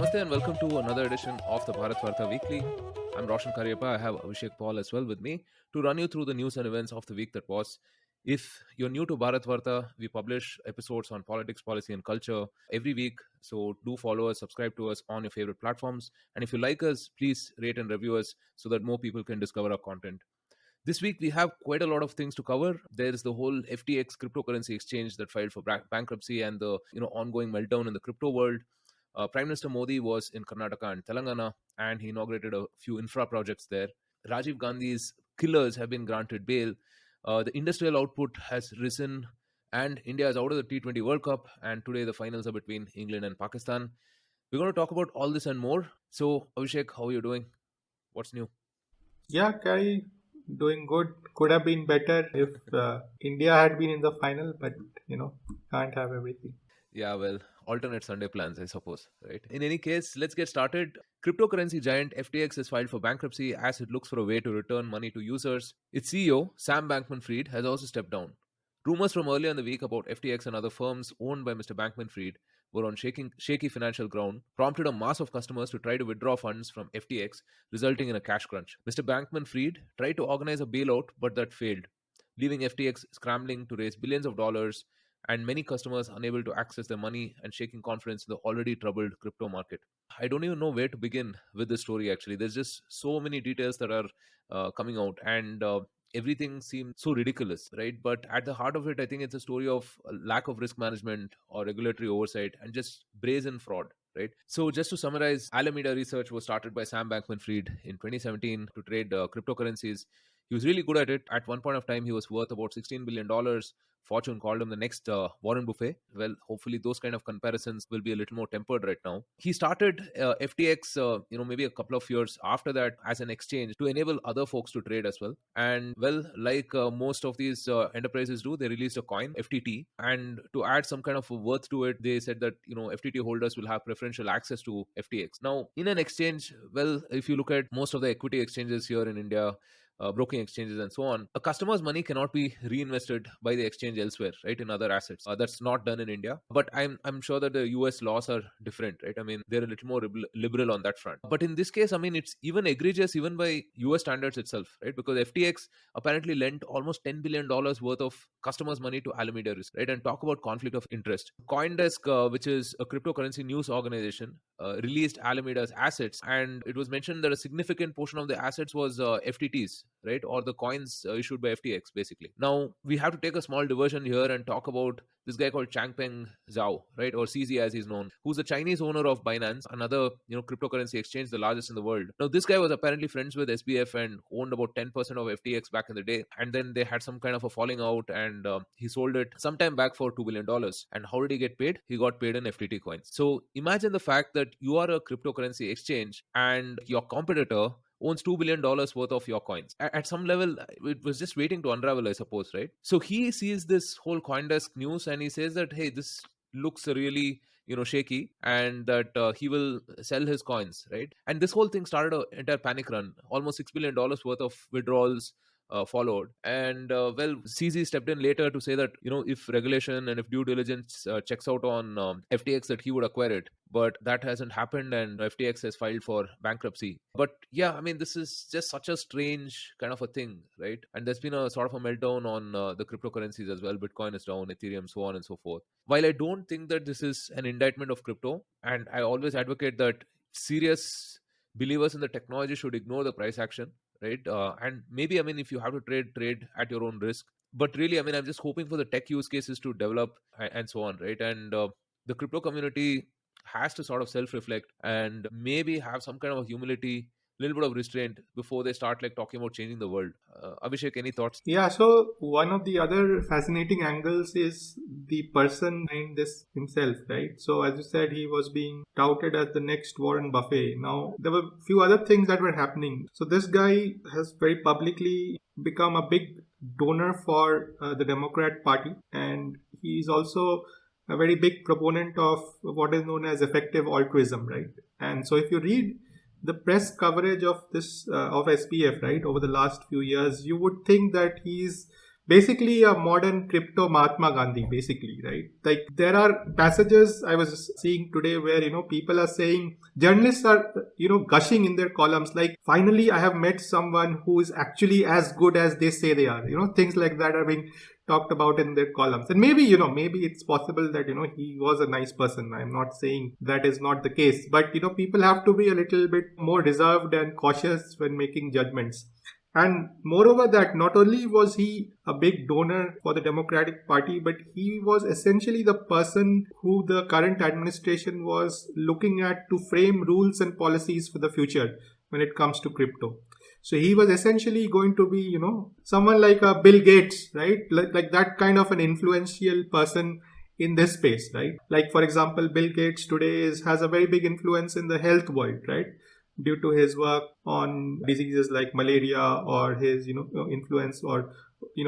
Namaste and welcome to another edition of the Bharatvaarta Weekly. I'm Roshan Karyappa. I have Abhishek Paul as well with me to run you through the news and events of the week that was. If you're new to Bharatvaarta, we publish episodes on politics, policy, and culture every week. So do follow us, subscribe to us on your favorite platforms. And if you like us, please rate and review us so that more people can discover our content. This week we have quite a lot of things to cover. There is the whole FTX cryptocurrency exchange that filed for bankruptcy and the ongoing meltdown in the crypto world. Prime Minister Modi was in Karnataka and Telangana, and he inaugurated a few infra projects there. Rajiv Gandhi's killers have been granted bail. The industrial output has risen, and India is out of the T20 World Cup. And today the finals are between England and Pakistan. We're going to talk about all this and more. So, Abhishek, how are you doing? What's new? Yeah, Kai, doing good. Could have been better if India had been in the final, but can't have everything. Yeah, well, alternate Sunday plans, I suppose, right? In any case, let's get started. Cryptocurrency giant FTX has filed for bankruptcy as it looks for a way to return money to users. Its CEO, Sam Bankman Fried, has also stepped down. Rumors from earlier in the week about FTX and other firms owned by Mr. Bankman Fried were on shaky financial ground, prompted a mass of customers to try to withdraw funds from FTX, resulting in a cash crunch. Mr. Bankman Fried tried to organize a bailout, but that failed, leaving FTX scrambling to raise billions of dollars and many customers unable to access their money and shaking confidence in the already troubled crypto market. I don't even know where to begin with this story, actually. There's just so many details that are coming out, and everything seems so ridiculous, right? But at the heart of it, I think it's a story of a lack of risk management or regulatory oversight and just brazen fraud. Right. So, just to summarize, Alameda Research was started by Sam Bankman Fried in 2017 to trade cryptocurrencies. He was really good at it. At one point of time, he was worth about $16 billion. Fortune called him the next Warren Buffett. Well, hopefully those kind of comparisons will be a little more tempered right now. He started FTX, maybe a couple of years after that as an exchange to enable other folks to trade as well. And well, like most of these enterprises do, they released a coin, FTT, and to add some kind of a worth to it, they said that FTT holders will have preferential access to FTX. Now, in an exchange, well, if you look at most of the equity exchanges here in India, broking exchanges and so on, a customer's money cannot be reinvested by the exchange elsewhere, right, in other assets. That's not done in India, but I'm sure that the US laws are different, right? I mean, they're a little more liberal on that front. But in this case, I mean, it's even egregious even by US standards itself, right? Because FTX apparently lent almost $10 billion worth of customers' money to Alameda Risk, right? And talk about conflict of interest. CoinDesk, which is a cryptocurrency news organization, released Alameda's assets, and it was mentioned that a significant portion of the assets was FTTs, right, or the coins issued by FTX, basically. Now we have to take a small diversion here and talk about this guy called Changpeng Zhao, right, or CZ as he's known, who's the Chinese owner of Binance, another cryptocurrency exchange, the largest in the world. Now this guy was apparently friends with SBF and owned about 10% of FTX back in the day, and then they had some kind of a falling out, and he sold it sometime back for $2 billion. And how did he get paid? He got paid in FTT coins. So imagine the fact that you are a cryptocurrency exchange and your competitor owns $2 billion worth of your coins. At some level, it was just waiting to unravel, I suppose, right? So he sees this whole CoinDesk news and he says that, hey, this looks really shaky, and that he will sell his coins, right? And this whole thing started an entire panic run. Almost $6 billion worth of withdrawals followed, and well, CZ stepped in later to say that if regulation and if due diligence checks out on FTX, that he would acquire it, but that hasn't happened, and FTX has filed for bankruptcy. But yeah, I mean, this is just such a strange kind of a thing, right? And there's been a sort of a meltdown on the cryptocurrencies as well. Bitcoin is down, Ethereum, so on and so forth. While I don't think that this is an indictment of crypto, and I always advocate that serious believers in the technology should ignore the price action, right? And maybe, I mean, if you have to trade at your own risk. But really, I mean, I'm just hoping for the tech use cases to develop and so on, right? And the crypto community has to sort of self-reflect and maybe have some kind of humility, a little bit of restraint before they start like talking about changing the world. Abhishek, any thoughts? Yeah, so one of the other fascinating angles is the person behind this himself, right? So as you said, he was being touted as the next Warren Buffett. Now, there were a few other things that were happening. So this guy has very publicly become a big donor for the Democrat Party, and he's also a very big proponent of what is known as effective altruism, right? And so if you read the press coverage of this of SPF, right, over the last few years, you would think that he's basically a modern crypto Mahatma Gandhi, basically, right? Like there are passages I was seeing today where, people are saying, journalists are, gushing in their columns, like, finally, I have met someone who is actually as good as they say they are. Things like that are being talked about in their columns. And maybe, maybe it's possible that, he was a nice person. I'm not saying that is not the case, but, people have to be a little bit more reserved and cautious when making judgments. And moreover, that not only was he a big donor for the Democratic Party, but he was essentially the person who the current administration was looking at to frame rules and policies for the future when it comes to crypto. So he was essentially going to be, someone like a Bill Gates, right? Like that kind of an influential person in this space, right? Like, for example, Bill Gates today has a very big influence in the health world, right? Due to his work on diseases like malaria, or his influence, or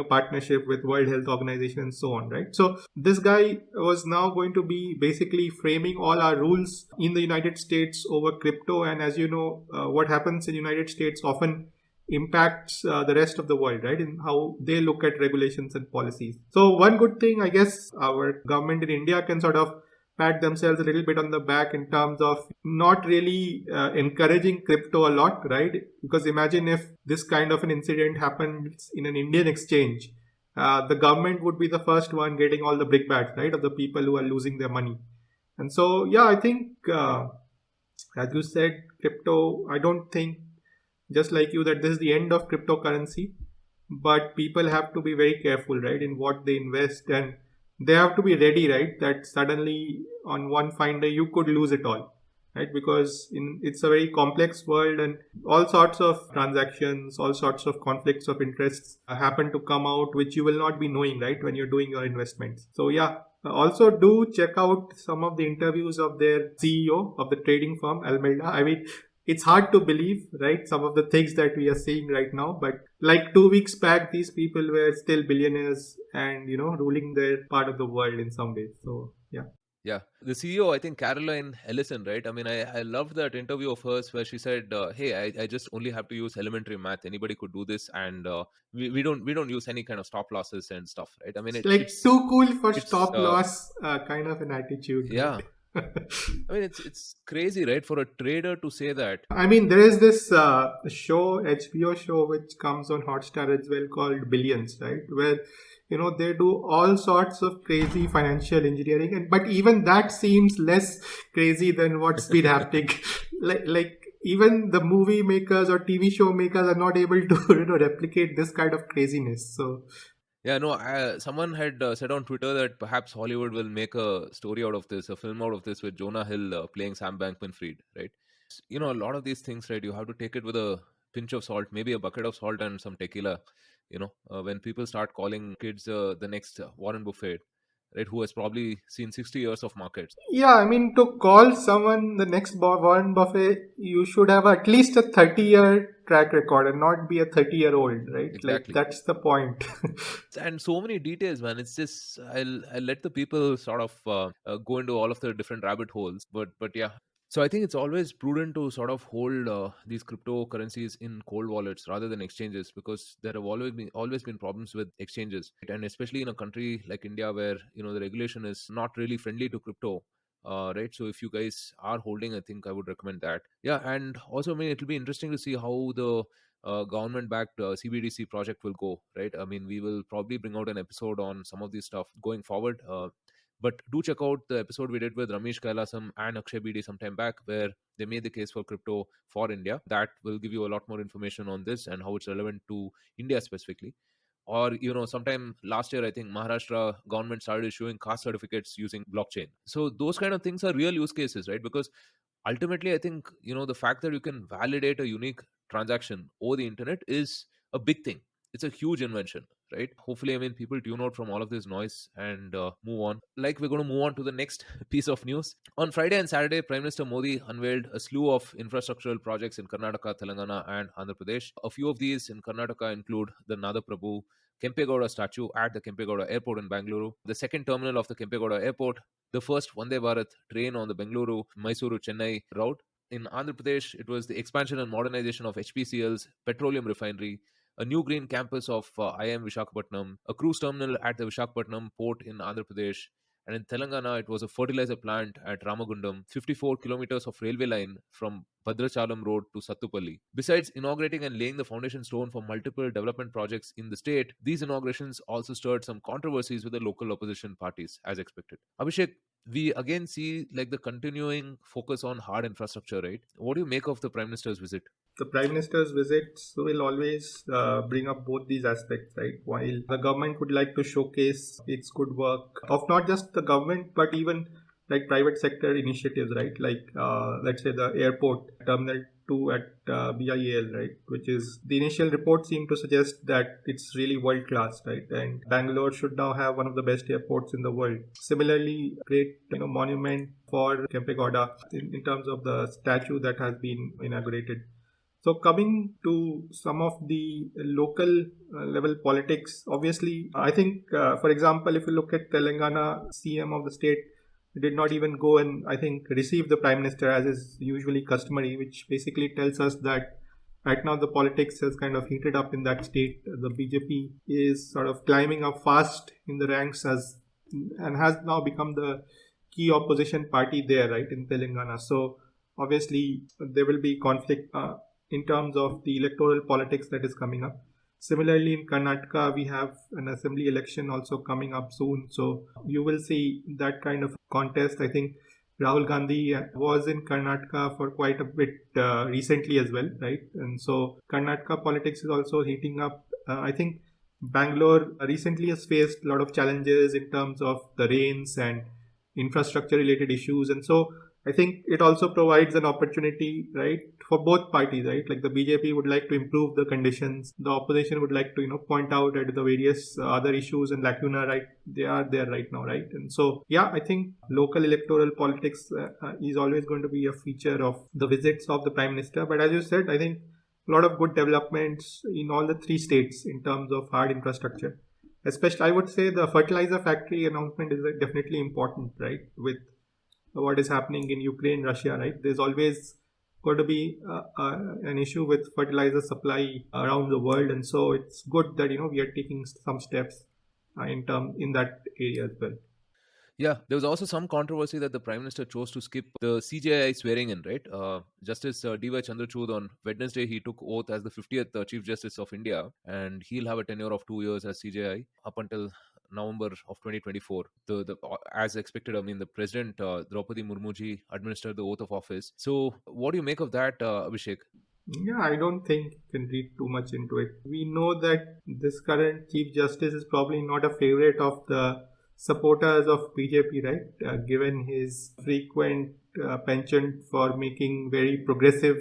partnership with World Health Organization and so on, right? So this guy was now going to be basically framing all our rules in the United States over crypto. And as you know, what happens in United States often impacts the rest of the world, right, in how they look at regulations and policies. So one good thing, I guess, our government in India can sort of pat themselves a little bit on the back in terms of not really encouraging crypto a lot, right? Because imagine if this kind of an incident happens in an Indian exchange, the government would be the first one getting all the brickbats, right, of the people who are losing their money. And so, yeah, I think, as you said, crypto, I don't think, just like you, that this is the end of cryptocurrency, but people have to be very careful, right, in what they invest, and they have to be ready, right, that suddenly on one fine day you could lose it all, right? Because it's a very complex world, and all sorts of transactions, all sorts of conflicts of interests happen to come out, which you will not be knowing, right, when you're doing your investments. So yeah, also do check out some of the interviews of their CEO of the trading firm Almeida. I mean, it's hard to believe, right? Some of the things that we are seeing right now, but like 2 weeks back, these people were still billionaires and, ruling their part of the world in some ways. So, yeah. Yeah, the CEO, I think Caroline Ellison, right? I mean, I loved that interview of hers where she said, "Hey, I just only have to use elementary math. Anybody could do this, and we don't use any kind of stop losses and stuff, right? I mean, It's like too cool for it's stop loss kind of an attitude, yeah. right? I mean, it's crazy, right, for a trader to say that. I mean, there is this show, HBO show, which comes on Hotstar as well, called Billions, right? Where they do all sorts of crazy financial engineering, and but even that seems less crazy than what's been happening. Like even the movie makers or TV show makers are not able to replicate this kind of craziness. So Yeah, no, someone had said on Twitter that perhaps Hollywood will make a story out of this, a film out of this with Jonah Hill playing Sam Bankman-Fried, right? A lot of these things, right, you have to take it with a pinch of salt, maybe a bucket of salt and some tequila. When people start calling kids the next Warren Buffett, right, who has probably seen 60 years of markets. yeah, I mean, to call someone the next Warren Buffett, you should have at least a 30-year track record and not be a 30-year-old, right? Like, Exactly. that's the point. And so many details, man. It's just I'll let the people sort of go into all of the different rabbit holes, but yeah. So I think it's always prudent to sort of hold these cryptocurrencies in cold wallets rather than exchanges, because there have always been problems with exchanges, right? And especially in a country like India where the regulation is not really friendly to crypto. Right, so if you guys are holding, I think I would recommend that. Yeah, and also, I mean, it'll be interesting to see how the government-backed CBDC project will go. Right, I mean, we will probably bring out an episode on some of this stuff going forward. But do check out the episode we did with Ramesh Kailasam and Akshay BD sometime back, where they made the case for crypto for India. That will give you a lot more information on this and how it's relevant to India specifically. Or sometime last year, I think Maharashtra government started issuing caste certificates using blockchain. So those kind of things are real use cases, right? Because ultimately, I think the fact that you can validate a unique transaction over the internet is a big thing. It's a huge invention, right? Hopefully, I mean, people tune out from all of this noise and move on. Like, we're going to move on to the next piece of news. On Friday and Saturday, Prime Minister Modi unveiled a slew of infrastructural projects in Karnataka, Telangana, and Andhra Pradesh. A few of these in Karnataka include the Nadaprabhu Kempegowda statue at the Kempegowda Airport in Bangalore, the second terminal of the Kempegowda Airport, the first Vande Bharat train on the Bengaluru Mysuru Chennai route. In Andhra Pradesh, it was the expansion and modernization of HPCL's petroleum refinery, a new green campus of IIM Vishakhapatnam, a cruise terminal at the Vishakhapatnam port in Andhra Pradesh, and in Telangana, it was a fertilizer plant at Ramagundam, 54 kilometers of railway line from Bhadrachalam Road to Sattupalli. Besides inaugurating and laying the foundation stone for multiple development projects in the state, these inaugurations also stirred some controversies with the local opposition parties, as expected. Abhishek, we again see like the continuing focus on hard infrastructure, right? What do you make of the Prime Minister's visit? The Prime Minister's visits will always bring up both these aspects, right? While the government would like to showcase its good work of not just the government, but even like private sector initiatives, right? Like, let's say the airport, Terminal 2 at BIAL, right? Which is the initial reports seem to suggest that it's really world class, right? And Bangalore should now have one of the best airports in the world. Similarly, great, monument for Kempegowda in terms of the statue that has been inaugurated. So coming to some of the local level politics, obviously, I think, for example, if you look at Telangana, CM of the state did not even go and I think receive the Prime Minister as is usually customary, which basically tells us that right now the politics has kind of heated up in that state. The BJP is sort of climbing up fast in the ranks as and has now become the key opposition party there, right, in Telangana. So obviously there will be conflict in terms of the electoral politics that is coming up. Similarly, in Karnataka, we have an assembly election also coming up soon. So you will see that kind of contest. I think Rahul Gandhi was in Karnataka for quite a bit recently as well, right? And so Karnataka politics is also heating up. I think Bangalore recently has faced a lot of challenges in terms of the rains and infrastructure related issues. And so I think it also provides an opportunity, right, for both parties, right? Like the BJP would like to improve the conditions, the opposition would like to, point out at the various other issues and lacuna, right? They are there right now, right? And so, yeah, I think local electoral politics is always going to be a feature of the visits of the Prime Minister. But as you said, I think a lot of good developments in all the three states in terms of hard infrastructure. Especially, I would say the fertilizer factory announcement is definitely important, right? With what is happening in Ukraine, Russia, right? There's always going to be an issue with fertilizer supply around the world, and so it's good that we are taking some steps in that area as well. Yeah, there was also some controversy that the Prime Minister chose to skip the CJI swearing in, right? Justice D.Y. Chandrachud on Wednesday, he took oath as the 50th Chief Justice of India, and he'll have a tenure of 2 years as CJI up until November of 2024. As expected, I mean, the President, Draupadi Murmuji, administered the oath of office. So, what do you make of that, Abhishek? Yeah, I don't think you can read too much into it. We know that this current Chief Justice is probably not a favorite of the supporters of BJP, right? Given his frequent penchant for making very progressive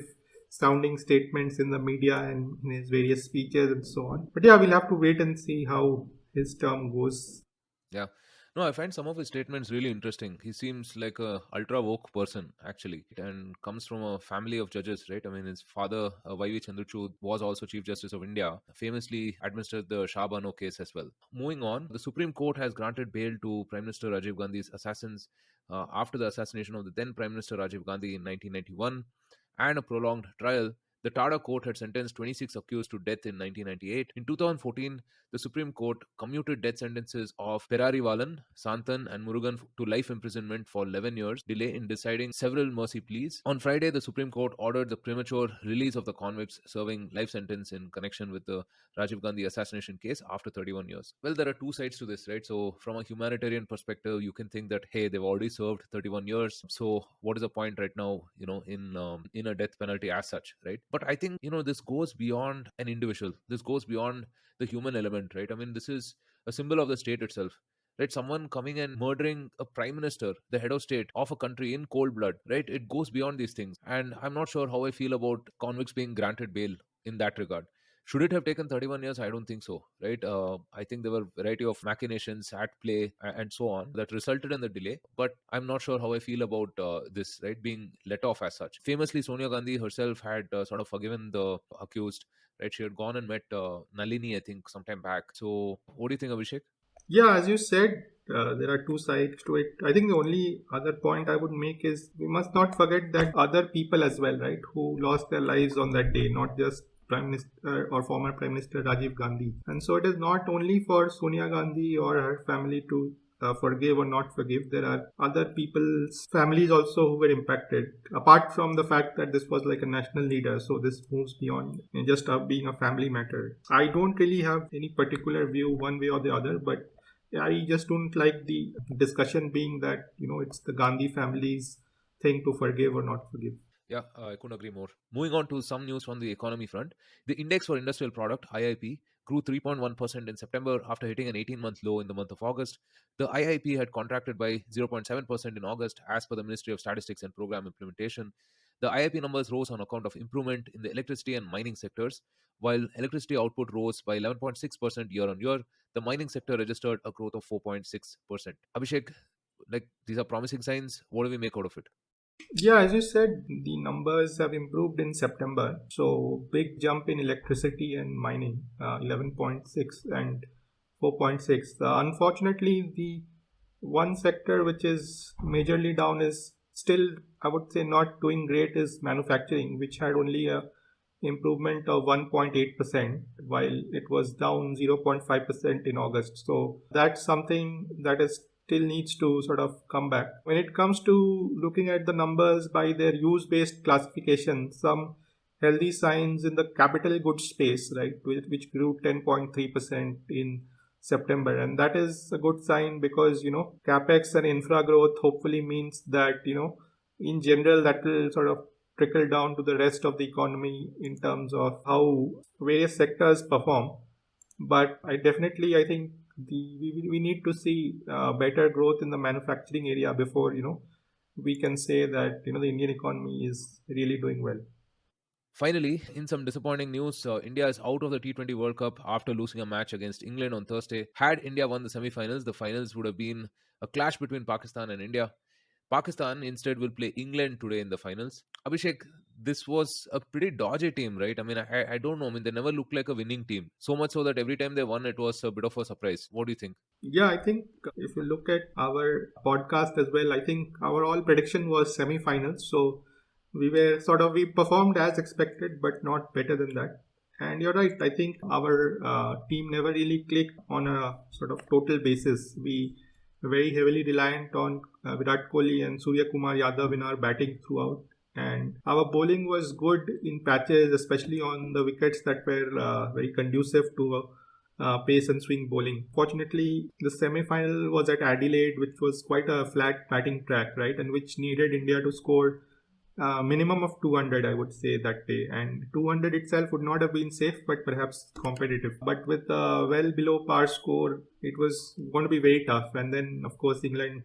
sounding statements in the media and in his various speeches and so on. But yeah, we'll have to wait and see how his term goes. Yeah. No, I find some of his statements really interesting. He seems like a ultra woke person, actually, and comes from a family of judges, right? I mean, his father, Y.V. Chandrachud, was also Chief Justice of India, famously administered the Shah Bano case as well. Moving on, the Supreme Court has granted bail to Prime Minister Rajiv Gandhi's assassins after the assassination of the then Prime Minister Rajiv Gandhi in 1991 and a prolonged trial. The Tada court had sentenced 26 accused to death in 1998. In 2014, the Supreme Court commuted death sentences of Perarivalan, Santan, and Murugan to life imprisonment for 11 years, delay in deciding several mercy pleas. On Friday, the Supreme Court ordered the premature release of the convicts serving life sentence in connection with the Rajiv Gandhi assassination case after 31 years. Well, there are two sides to this, right? So, from a humanitarian perspective, you can think that, hey, they've already served 31 years. So, what is the point right now, in a death penalty as such, right? But I think, this goes beyond an individual. This goes beyond the human element, right? I mean, this is a symbol of the state itself, right? Someone coming and murdering a prime minister, the head of state of a country in cold blood, right? It goes beyond these things. And I'm not sure how I feel about convicts being granted bail in that regard. Should it have taken 31 years? I don't think so, right? I think there were a variety of machinations at play and so on that resulted in the delay. But I'm not sure how I feel about this, right, being let off as such. Famously, Sonia Gandhi herself had sort of forgiven the accused, right? She had gone and met Nalini, I think, sometime back. So, what do you think, Abhishek? Yeah, as you said, there are two sides to it. I think the only other point I would make is we must not forget that other people as well, right, who lost their lives on that day, not just Prime Minister or former Prime Minister Rajiv Gandhi. And so it is not only for Sonia Gandhi or her family to forgive or not forgive. There are other people's families also who were impacted. Apart from the fact that this was like a national leader, so this moves beyond just being a family matter. I don't really have any particular view one way or the other, but I just don't like the discussion being that it's the Gandhi family's thing to forgive or not forgive. Yeah, I couldn't agree more. Moving on to some news from the economy front. The index for industrial product, IIP, grew 3.1% in September after hitting an 18-month low in the month of August. The IIP had contracted by 0.7% in August as per the Ministry of Statistics and Program Implementation. The IIP numbers rose on account of improvement in the electricity and mining sectors, while electricity output rose by 11.6% year on year. The mining sector registered a growth of 4.6%. Abhishek, like these are promising signs. What do we make out of it? Yeah, as you said, the numbers have improved in September. So big jump in electricity and mining, 11.6 and 4.6. Unfortunately, the one sector which is majorly down is still, I would say, not doing great is manufacturing, which had only a improvement of 1.8% while it was down 0.5% in August. So that's something that is still needs to sort of come back. When it comes to looking at the numbers by their use based classification, some healthy signs in the capital goods space, right, which grew 10.3% in September. And that is a good sign because, capex and infra growth hopefully means that, in general, that will sort of trickle down to the rest of the economy in terms of how various sectors perform. But I think we need to see better growth in the manufacturing area before we can say that the Indian economy is really doing well. Finally, in some disappointing news, India is out of the T20 World Cup after losing a match against England on Thursday. Had India won the semi-finals, the finals would have been a clash between Pakistan and India. Pakistan instead will play England today in the finals. Abhishek, this was a pretty dodgy team, right? I mean, I don't know. I mean, they never looked like a winning team. So much so that every time they won, it was a bit of a surprise. What do you think? Yeah, I think if you look at our podcast as well, I think our all prediction was semi-finals. So we performed as expected, but not better than that. And you're right. I think our team never really clicked on a sort of total basis. We were very heavily reliant on Virat Kohli and Surya Kumar Yadav in our batting throughout. And our bowling was good in patches, especially on the wickets that were very conducive to pace and swing bowling. Fortunately, the semi-final was at Adelaide, which was quite a flat batting track, right, and which needed India to score minimum of 200, I would say, that day. And 200 itself would not have been safe, but perhaps competitive. But with a well below par score, it was going to be very tough. And then, of course, England,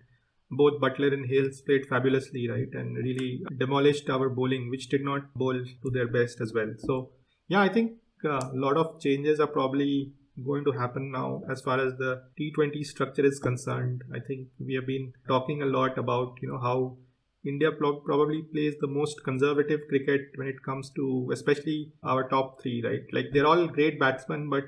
both Butler and Hales played fabulously, right, and really demolished our bowling, which did not bowl to their best as well. So, yeah, I think a lot of changes are probably going to happen now as far as the T20 structure is concerned. I think we have been talking a lot about how India probably plays the most conservative cricket when it comes to especially our top three, right? Like they're all great batsmen, but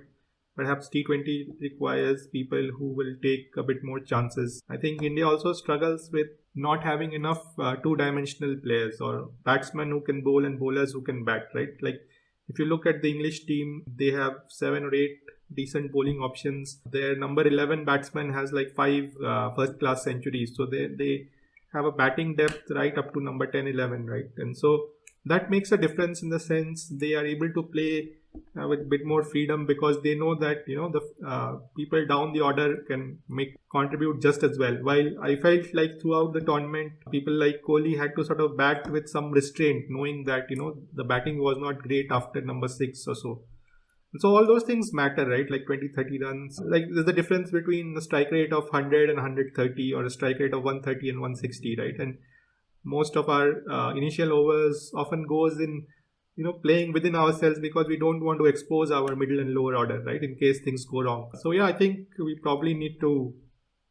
perhaps T20 requires people who will take a bit more chances. I think India also struggles with not having enough two-dimensional players or batsmen who can bowl and bowlers who can bat, right? Like if you look at the English team, they have 7 or 8 decent bowling options. Their number 11 batsman has like 5 first-class centuries, so they have a batting depth right up to number 10, 11, right? And so that makes a difference in the sense they are able to play with a bit more freedom because they know that the people down the order can make contribute just as well. While I felt like throughout the tournament, people like Kohli had to sort of bat with some restraint, knowing that the batting was not great after number 6 or so. So all those things matter, right? Like 20, 30 runs. Like there's a difference between the strike rate of 100 and 130 or a strike rate of 130 and 160, right? And most of our initial overs often goes in playing within ourselves because we don't want to expose our middle and lower order, right, in case things go wrong. So yeah, I think we probably need to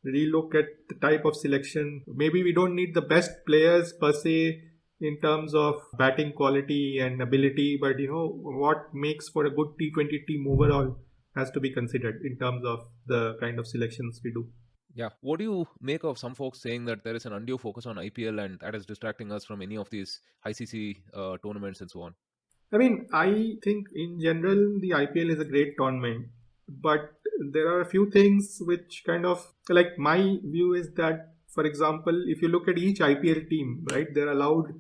relook at the type of selection. Maybe we don't need the best players per se in terms of batting quality and ability, but what makes for a good T20 team overall has to be considered in terms of the kind of selections we do. Yeah. What do you make of some folks saying that there is an undue focus on IPL and that is distracting us from any of these ICC tournaments and so on? I mean, I think in general the IPL is a great tournament, but there are a few things which kind of like my view is that, for example, if you look at each IPL team, right, they're allowed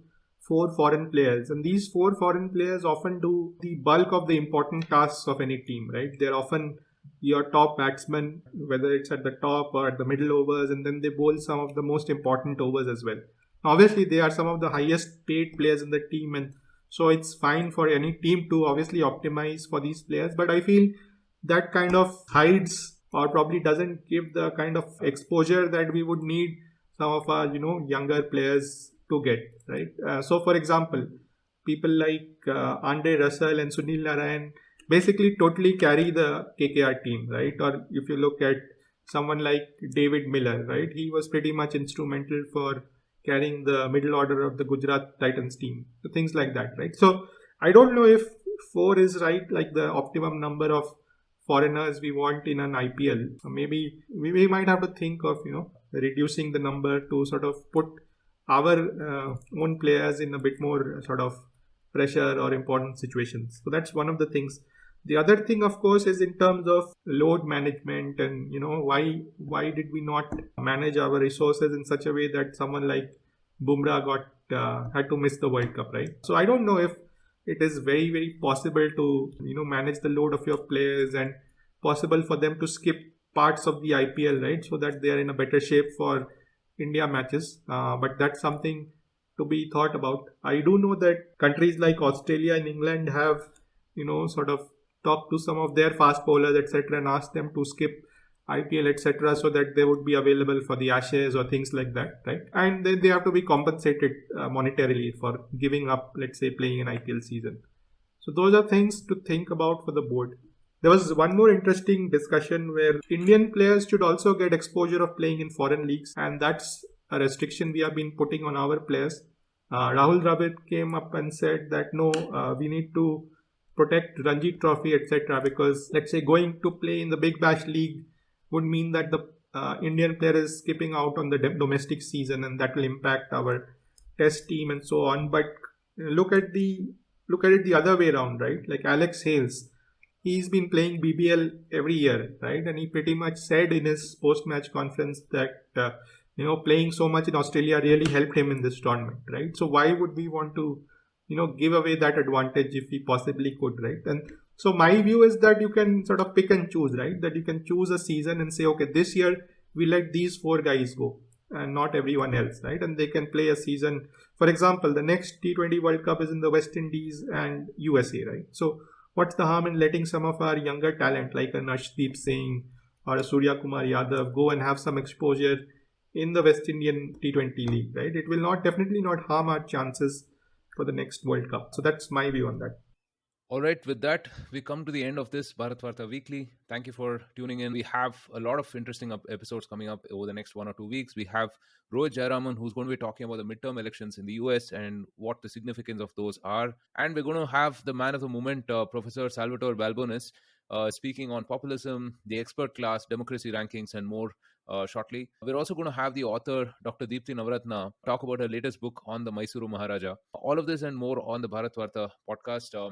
four foreign players, and these four foreign players often do the bulk of the important tasks of any team, right? They're often your top batsman, whether it's at the top or at the middle overs, and then they bowl some of the most important overs as well. Obviously, they are some of the highest paid players in the team, and so it's fine for any team to obviously optimize for these players. But I feel that kind of hides or probably doesn't give the kind of exposure that we would need some of our younger players to get, right. So for example, people like Andre Russell and Sunil Narayan basically totally carry the KKR team, right? Or if you look at someone like David Miller, right? He was pretty much instrumental for carrying the middle order of the Gujarat Titans team. So things like that, right? So I don't know if four is right, like the optimum number of foreigners we want in an IPL. Maybe we might have to think of reducing the number to sort of put our own players in a bit more sort of pressure or important situations. So that's one of the things. The other thing, of course, is in terms of load management, and why did we not manage our resources in such a way that someone like Bumrah got had to miss the World Cup, right? So I don't know if it is very very possible to manage the load of your players and possible for them to skip parts of the IPL, right, so that they are in a better shape for India matches. But that's something to be thought about. I do know that countries like Australia and England have, sort of talked to some of their fast bowlers, etc., and asked them to skip IPL, etc., so that they would be available for the Ashes or things like that, right? And then they have to be compensated monetarily for giving up, let's say, playing an IPL season. So those are things to think about for the board. There was one more interesting discussion where Indian players should also get exposure of playing in foreign leagues, and that's a restriction we have been putting on our players. Rahul Dravid came up and said that no, we need to protect Ranji Trophy, etc. Because let's say going to play in the Big Bash League would mean that the Indian player is skipping out on the domestic season, and that will impact our Test team and so on. But look at the look at it the other way around, right? Like Alex Hales, he's been playing BBL every year, right? And he pretty much said in his post-match conference that playing so much in Australia really helped him in this tournament, right? So why would we want to give away that advantage if we possibly could, right? And so my view is that you can sort of pick and choose, right? That you can choose a season and say, okay, this year we let these four guys go and not everyone else, right? And they can play a season. For example, the next T20 World Cup is in the West Indies and USA, right? So what's the harm in letting some of our younger talent like a Nashdeep Singh or a Surya Kumar Yadav go and have some exposure in the West Indian T20 league, right? It will not definitely not harm our chances for the next World Cup. So that's my view on that. All right, with that, we come to the end of this Bharatvaarta Weekly. Thank you for tuning in. We have a lot of interesting episodes coming up over the next 1 or 2 weeks. We have Rohit Jayaraman, who's going to be talking about the midterm elections in the US and what the significance of those are. And we're going to have the man of the moment, Professor Salvatore Balbonis, speaking on populism, the expert class, democracy rankings, and more. Shortly. We're also going to have the author, Dr. Deepthi Navaratna, talk about her latest book on the Mysuru Maharaja. All of this and more on the Bharatvaarta podcast.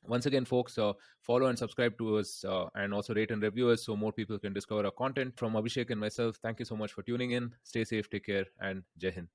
Once again, folks, follow and subscribe to us and also rate and review us so more people can discover our content. From Abhishek and myself, thank you so much for tuning in. Stay safe, take care, and Jai Hind.